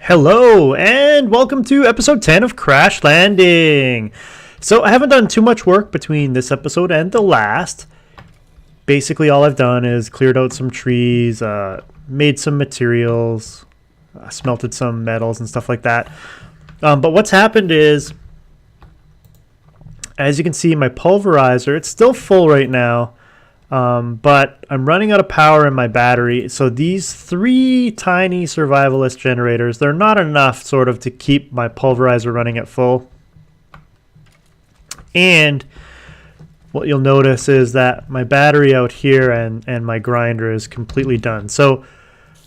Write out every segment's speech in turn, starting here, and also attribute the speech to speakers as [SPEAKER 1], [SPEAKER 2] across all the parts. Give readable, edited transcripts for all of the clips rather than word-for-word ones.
[SPEAKER 1] Hello and welcome to episode 10 of Crash Landing. So I haven't done too much work between this episode and the last. Basically all I've done is cleared out some trees, made some materials, smelted some metals and stuff like that. But what's happened is, as you can see, my pulverizer, it's still full right now. But I'm running out of power in my battery, so these three tiny survivalist generators, they're not enough sort of to keep my pulverizer running at full. And what you'll notice is that my battery out here and my grinder is completely done. So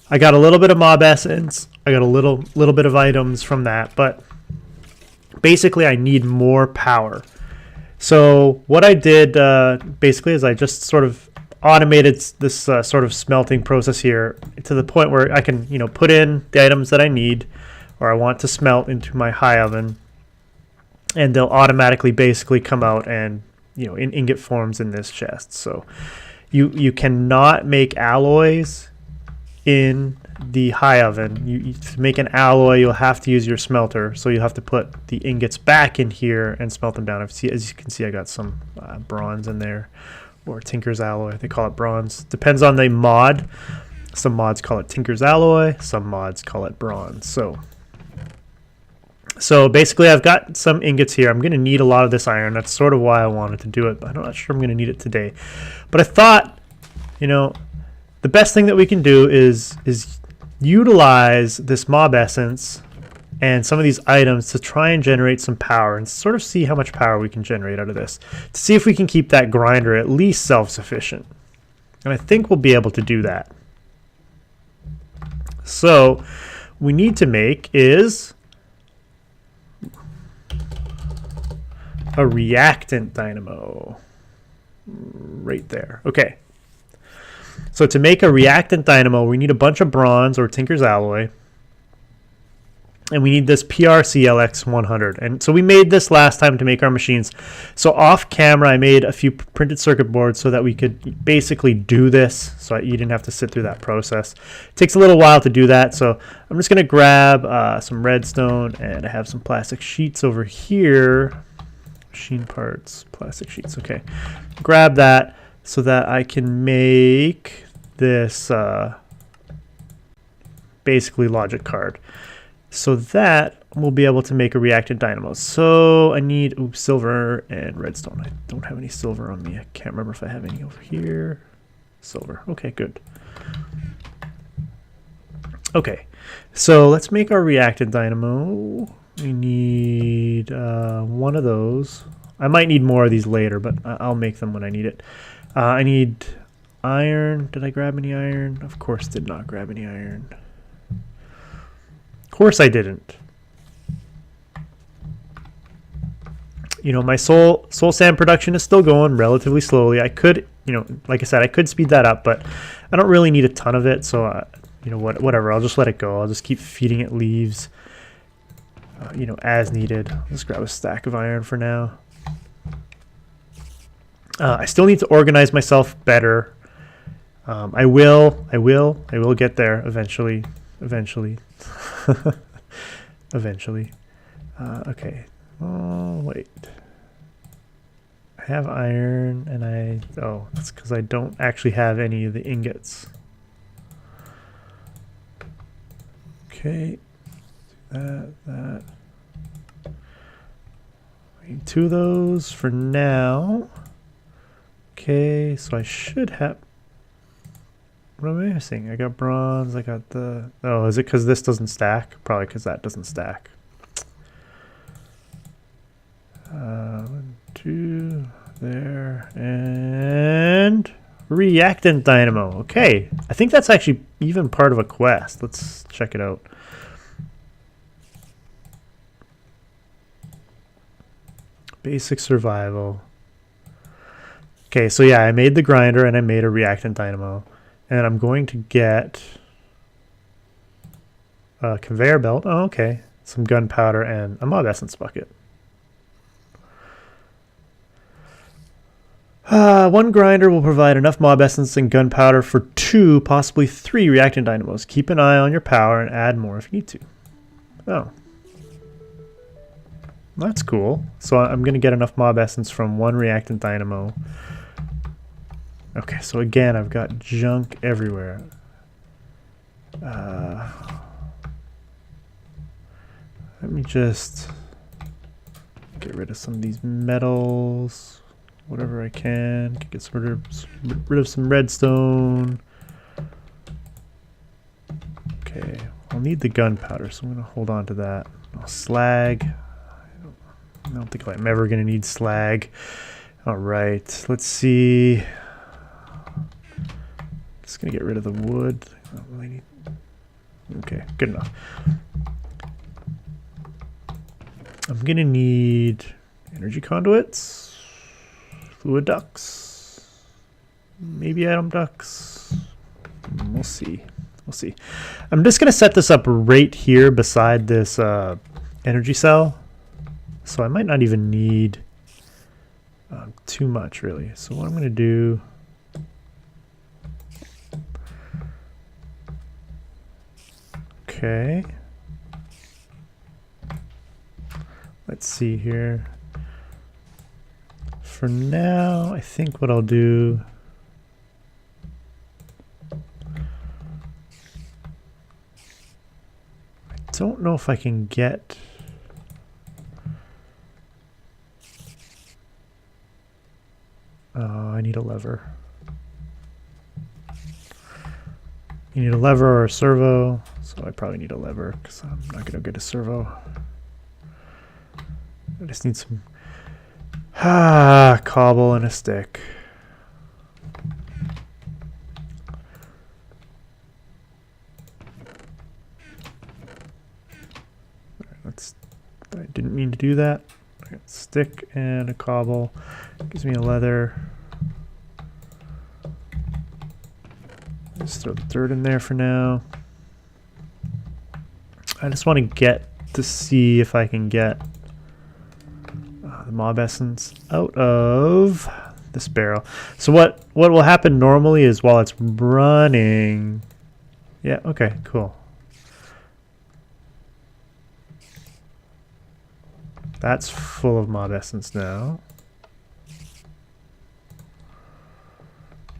[SPEAKER 1] I got a little bit of mob essence, I got a little bit of items from that, but basically I need more power. So what I did basically is I just sort of automated this sort of smelting process here to the point where I can, put in the items that I need or I want to smelt into my high oven, and they'll automatically basically come out and, in ingot forms in this chest. So you cannot make alloys in the high oven. To make an alloy, you'll have to use your smelter. So you'll have to put the ingots back in here and smelt them down. As you can see, I got some bronze in there, or Tinker's alloy. They call it bronze. Depends on the mod. Some mods call it Tinker's alloy. Some mods call it bronze. So basically, I've got some ingots here. I'm going to need a lot of this iron. That's sort of why I wanted to do it. But I'm not sure I'm going to need it today. But I thought, the best thing that we can do is utilize this mob essence and some of these items to try and generate some power and sort of see how much power we can generate out of this, to see if we can keep that grinder at least self-sufficient. And I think we'll be able to do that. So we need to make is a reactant dynamo right there. Okay. So to make a reactant dynamo, we need a bunch of bronze or Tinker's alloy. And we need this PRCLX100. And so we made this last time to make our machines. So off camera, I made a few printed circuit boards so that we could basically do this. So you didn't have to sit through that process. It takes a little while to do that. So I'm just going to grab some redstone, and I have some plastic sheets over here. Machine parts, plastic sheets. Okay. Grab that so that I can make this basically logic card. So that we'll be able to make a reactant dynamo. So I need silver and redstone. I don't have any silver on me. I can't remember if I have any over here. Silver. Okay, good. Okay, so let's make our reactant dynamo. We need one of those. I might need more of these later, but I'll make them when I need it. I need iron. Did I grab any iron? Of course, did not grab any iron. Of course I didn't. My soul sand production is still going relatively slowly. I could, like I said, I could speed that up, but I don't really need a ton of it. So, whatever. I'll just let it go. I'll just keep feeding it leaves, as needed. I'll just grab a stack of iron for now. I still need to organize myself better. I will get there eventually. Eventually. Okay. Oh, wait. I have iron, and that's because I don't actually have any of the ingots. Okay. That. I need 2 of those for now. Okay, so I should have... What am I missing? I got bronze, I got the... Oh, is it because this doesn't stack? Probably because that doesn't stack. 1, 2, there, and... Reactant dynamo. Okay, I think that's actually even part of a quest. Let's check it out. Basic survival. Okay, so yeah, I made the grinder and I made a reactant dynamo. And I'm going to get a conveyor belt. Oh, okay. Some gunpowder and a mob essence bucket. One grinder will provide enough mob essence and gunpowder for 2, possibly 3 reactant dynamos. Keep an eye on your power and add more if you need to. Oh. That's cool. So I'm going to get enough mob essence from one Reactive Dynamo. Okay, so again, I've got junk everywhere. Let me just get rid of some of these metals, whatever I can. Get rid of some redstone. Okay, I'll need the gunpowder, so I'm going to hold on to that. Slag. I don't think I'm ever going to need slag. All right, let's see. Just going to get rid of the wood. I don't really need... Okay, good enough. I'm going to need energy conduits, fluid ducts, maybe atom ducts. We'll see. We'll see. I'm just going to set this up right here beside this energy cell. So I might not even need too much, really. So what I'm going to do... Okay. Let's see here. For now, I think what I'll do... I don't know if I can get... I need a lever. You need a lever or a servo, so I probably need a lever because I'm not going to get a servo. I just need some cobble and a stick. I didn't mean to do that. I got a stick and a cobble. Gives me a leather. Just throw the dirt in there for now. I just want to get to see if I can get the mob essence out of this barrel. So what will happen normally is while it's running... Yeah, okay, cool. That's full of mob essence now.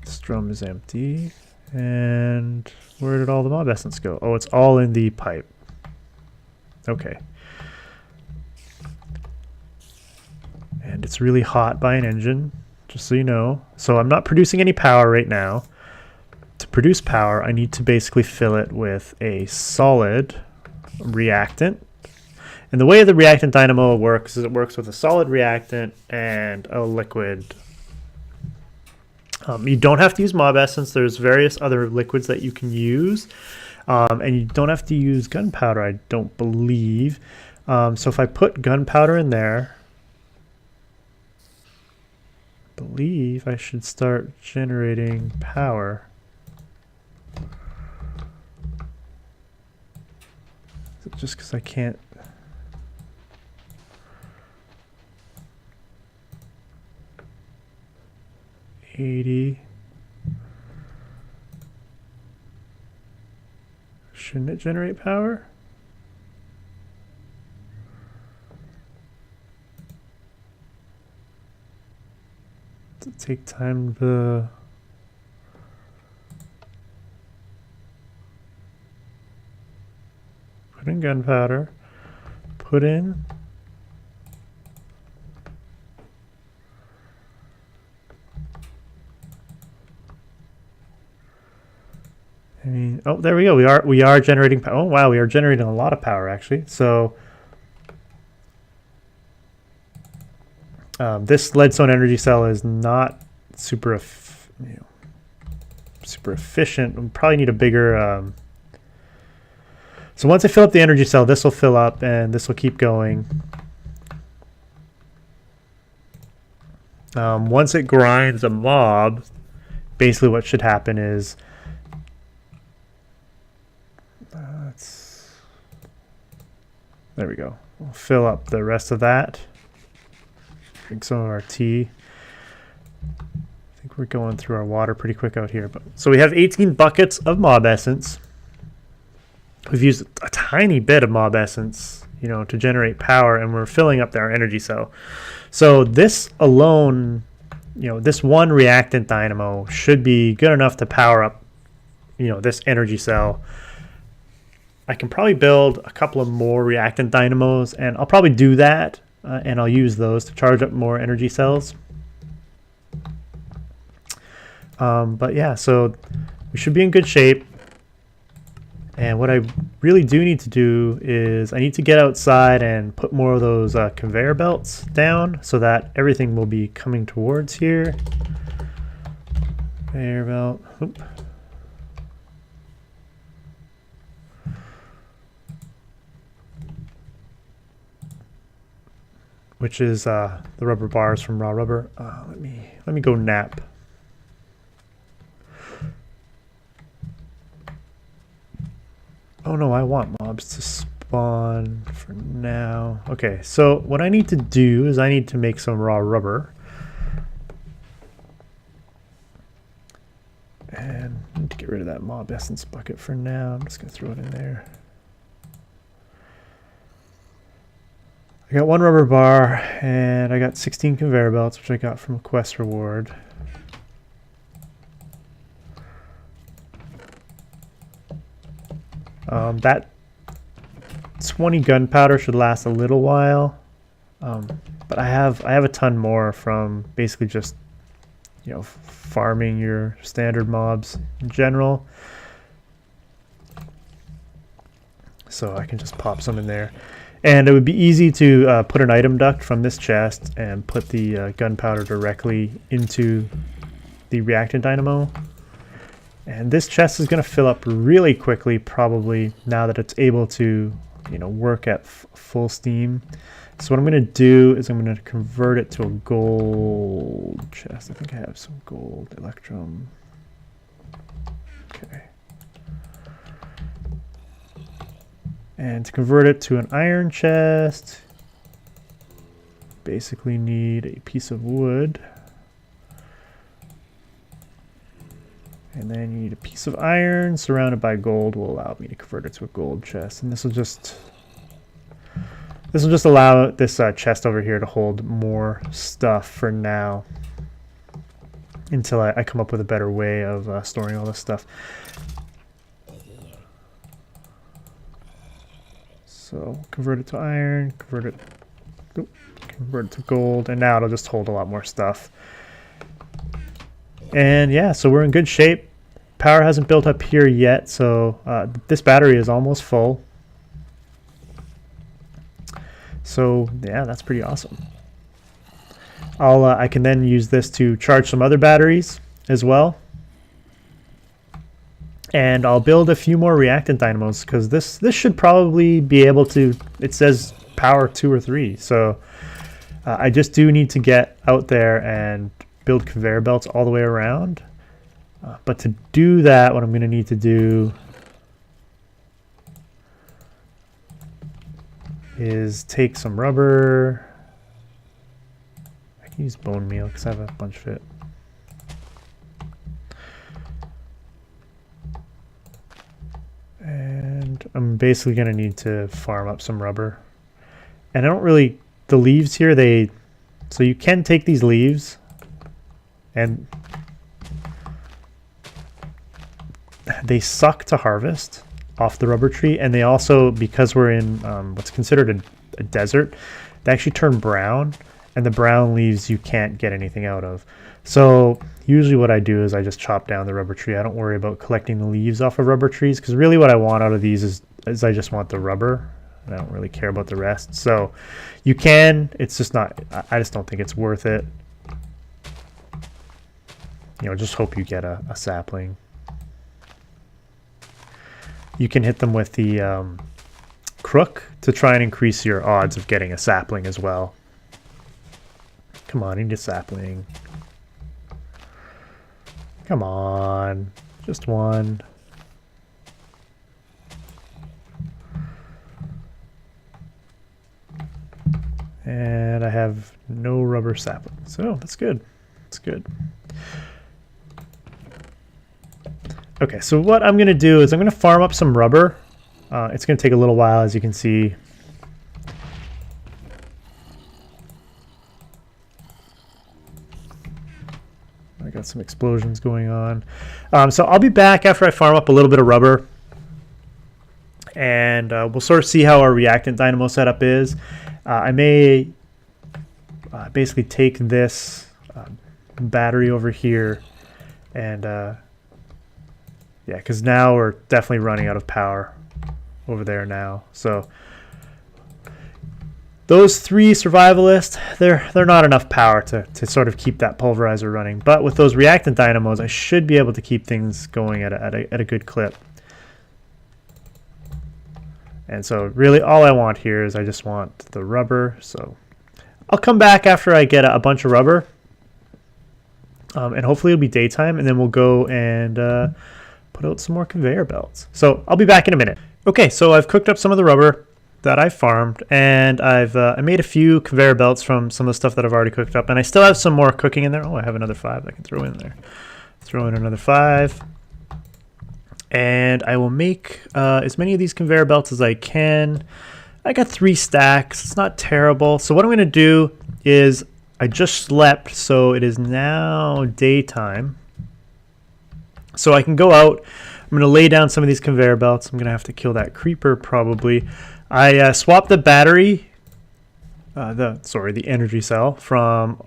[SPEAKER 1] This drum is empty. And where did all the mob essence go? Oh, it's all in the pipe. Okay. And it's really hot by an engine, just so you know. So I'm not producing any power right now. To produce power, I need to basically fill it with a solid reactant. And the way the Reactive Dynamo works is it works with a solid reactant and a liquid. You don't have to use mob essence. There's various other liquids that you can use. And you don't have to use gunpowder, I don't believe. So if I put gunpowder in there, I believe I should start generating power. Is it just because I can't... 80. Shouldn't it generate power? Does it take time to... Put in gunpowder. Put in... I mean, oh, there we go. We are generating power. Oh, wow, we are generating a lot of power actually. So this leadstone energy cell is not super efficient. We probably need a bigger. So once I fill up the energy cell, this will fill up and this will keep going. Once it grinds a mob, basically what should happen is there we go. We'll fill up the rest of that. Drink some of our tea. I think we're going through our water pretty quick out here. But so we have 18 buckets of mob essence. We've used a tiny bit of mob essence, you know, to generate power, and we're filling up our energy cell. So this alone, you know, this one reactant dynamo should be good enough to power up, you know, this energy cell. I can probably build a couple of more reactant dynamos, and I'll probably do that, and I'll use those to charge up more energy cells. But yeah, so we should be in good shape. And what I really do need to do is I need to get outside and put more of those conveyor belts down so that everything will be coming towards here. Conveyor belt. Oop. Which is the rubber bars from raw rubber. Let me go nap. Oh no, I want mobs to spawn for now. Okay, so what I need to do is I need to make some raw rubber. And I need to get rid of that mob essence bucket for now. I'm just gonna throw it in there. I got 1 rubber bar, and I got 16 conveyor belts, which I got from a quest reward. That 20 gunpowder should last a little while, but I have a ton more from basically just, you know, farming your standard mobs in general. So I can just pop some in there. And it would be easy to put an item duct from this chest and put the gunpowder directly into the reactant dynamo. And this chest is going to fill up really quickly, probably, now that it's able to, you know, work at full steam. So what I'm going to do is I'm going to convert it to a gold chest. I think I have some gold electrum. Okay. And to convert it to an iron chest, basically need a piece of wood. And then you need a piece of iron surrounded by gold will allow me to convert it to a gold chest. And this will just allow this chest over here to hold more stuff for now, until I come up with a better way of storing all this stuff. So convert it to iron, convert it to gold, and now it'll just hold a lot more stuff. And yeah, so we're in good shape. Power hasn't built up here yet, so this battery is almost full. So yeah, that's pretty awesome. I can then use this to charge some other batteries as well. And I'll build a few more reactant dynamos, because this should probably be able to, it says power 2 or 3. So I just do need to get out there and build conveyor belts all the way around. But to do that, what I'm going to need to do is take some rubber. I can use bone meal because I have a bunch of it. And I'm basically going to need to farm up some rubber. And I don't really, the leaves here, so you can take these leaves and they suck to harvest off the rubber tree, and they also, because we're in what's considered a desert, they actually turn brown, and the brown leaves you can't get anything out of. So usually what I do is I just chop down the rubber tree. I don't worry about collecting the leaves off of rubber trees, because really what I want out of these is I just want the rubber, and I don't really care about the rest. So you can, it's just not, I just don't think it's worth it. You know, just hope you get a sapling. You can hit them with the crook to try and increase your odds of getting a sapling as well. Come on, I need a sapling. Come on, just one. And I have no rubber sapling, so that's good. That's good. Okay, so what I'm going to do is I'm going to farm up some rubber, It's going to take a little while, as you can see. I got some explosions going on. So I'll be back after I farm up a little bit of rubber. And we'll sort of see how our reactant dynamo setup is. I may basically take this battery over here and yeah, because now we're definitely running out of power over there now. So those 3 survivalists, they're not enough power to sort of keep that pulverizer running. But with those reactant dynamos, I should be able to keep things going at a good clip. And so really all I want here is I just want the rubber. So I'll come back after I get a bunch of rubber. And hopefully it'll be daytime, and then we'll go and put out some more conveyor belts. So I'll be back in a minute. Okay, so I've cooked up some of the rubber that I farmed, and I made a few conveyor belts from some of the stuff that I've already cooked up, and I still have some more cooking in there. Oh, I have another 5 I can throw in there. Throw in another 5. And I will make as many of these conveyor belts as I can. I got 3 stacks. It's not terrible. So what I'm going to do is I just slept, so it is now daytime. So I can go out. I'm going to lay down some of these conveyor belts. I'm going to have to kill that creeper probably. I swapped the battery, the energy cell from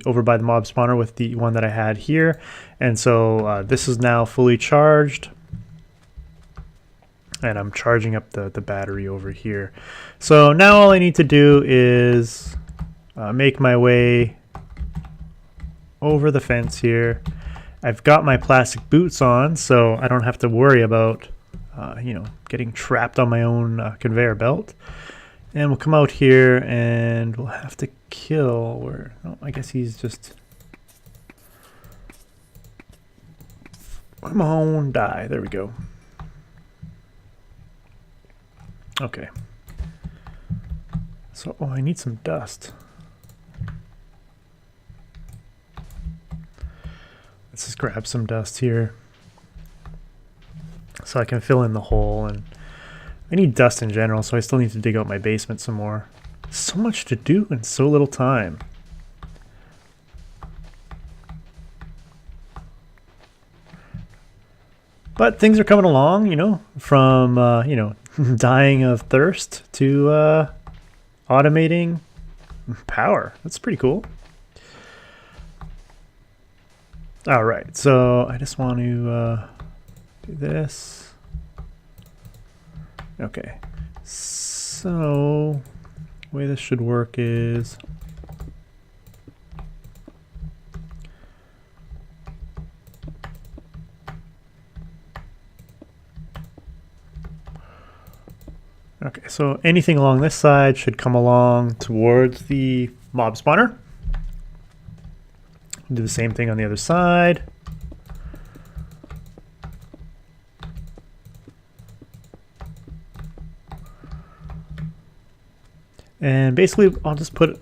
[SPEAKER 1] over by the mob spawner with the one that I had here. And so this is now fully charged. And I'm charging up the battery over here. So now all I need to do is make my way over the fence here. I've got my plastic boots on, so I don't have to worry about getting trapped on my own conveyor belt. And we'll come out here and we'll have to kill oh, I guess he's just... Come on, die. There we go. Okay. So, oh, I need some dust. Let's just grab some dust here so I can fill in the hole. And I need dust in general, so I still need to dig out my basement some more. So much to do in so little time. But things are coming along, from, dying of thirst to automating power. That's pretty cool. All right, so I just want to do this. Okay, so the way this should work is okay, so anything along this side should come along towards the mob spawner. Do the same thing on the other side. And basically, I'll just put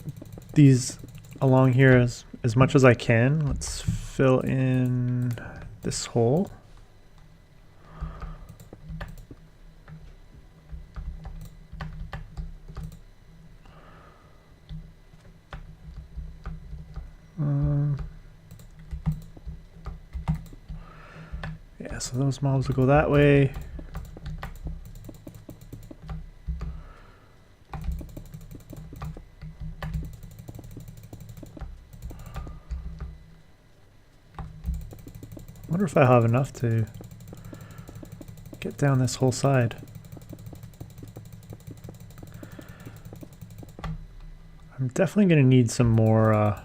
[SPEAKER 1] these along here as much as I can. Let's fill in this hole. Yeah, so those mobs will go that way. I wonder if I have enough to get down this whole side. I'm definitely going to need some more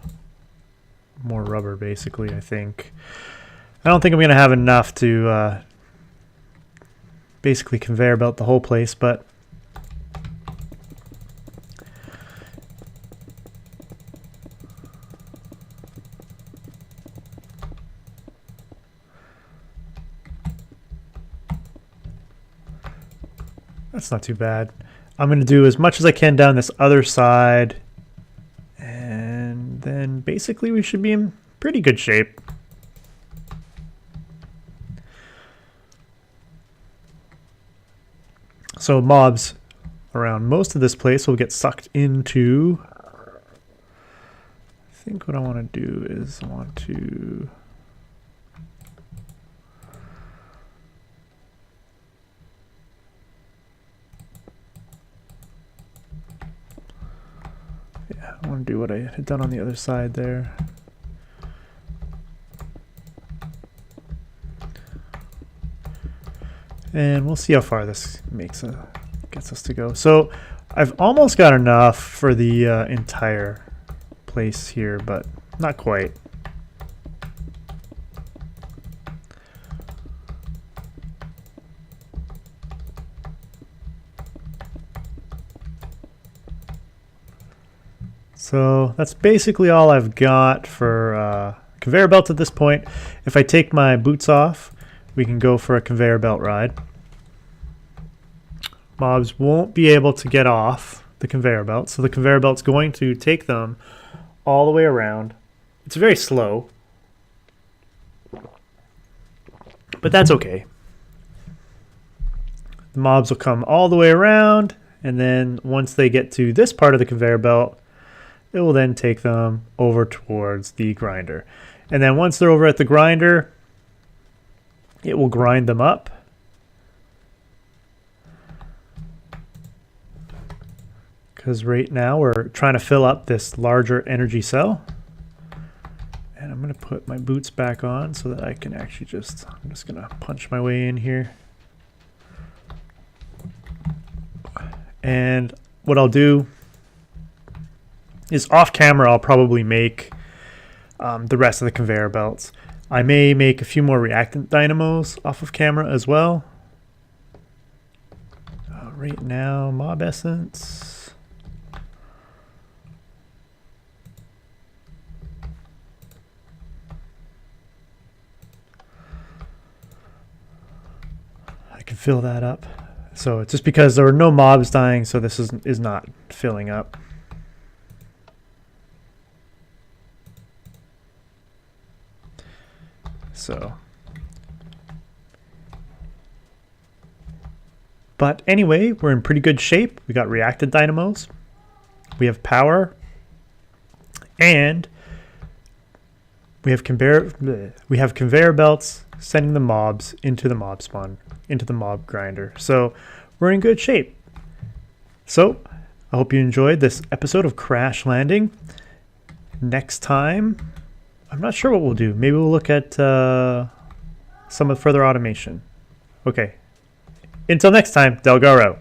[SPEAKER 1] rubber, basically, I think. I don't think I'm going to have enough to basically conveyor belt the whole place, but that's not too bad. I'm going to do as much as I can down this other side, and then basically we should be in pretty good shape. So mobs around most of this place will get sucked into. I think what I want to do is I want to. Yeah, I want to do what I had done on the other side there. And we'll see how far this gets us to go. So I've almost got enough for the entire place here, but not quite. So that's basically all I've got for conveyor belt at this point. If I take my boots off, we can go for a conveyor belt ride. Mobs won't be able to get off the conveyor belt, so the conveyor belt's going to take them all the way around. It's very slow, but that's okay. The mobs will come all the way around, and then once they get to this part of the conveyor belt, it will then take them over towards the grinder. And then once they're over at the grinder, it will grind them up. Because right now we're trying to fill up this larger energy cell. And I'm going to put my boots back on so that I can actually I'm just going to punch my way in here. And what I'll do is off camera, I'll probably make the rest of the conveyor belts. I may make a few more reactant dynamos off of camera as well. Right now, mob essence. I can fill that up. So it's just because there were no mobs dying, so this is not filling up. So, but anyway, we're in pretty good shape. We got reactive dynamos, we have power, and we have conveyor belts sending the mobs into the mob spawn, into the mob grinder. So we're in good shape. So I hope you enjoyed this episode of Crash Landing. Next time, I'm not sure what we'll do. Maybe we'll look at some of further automation. Okay. Until next time, Delgaro.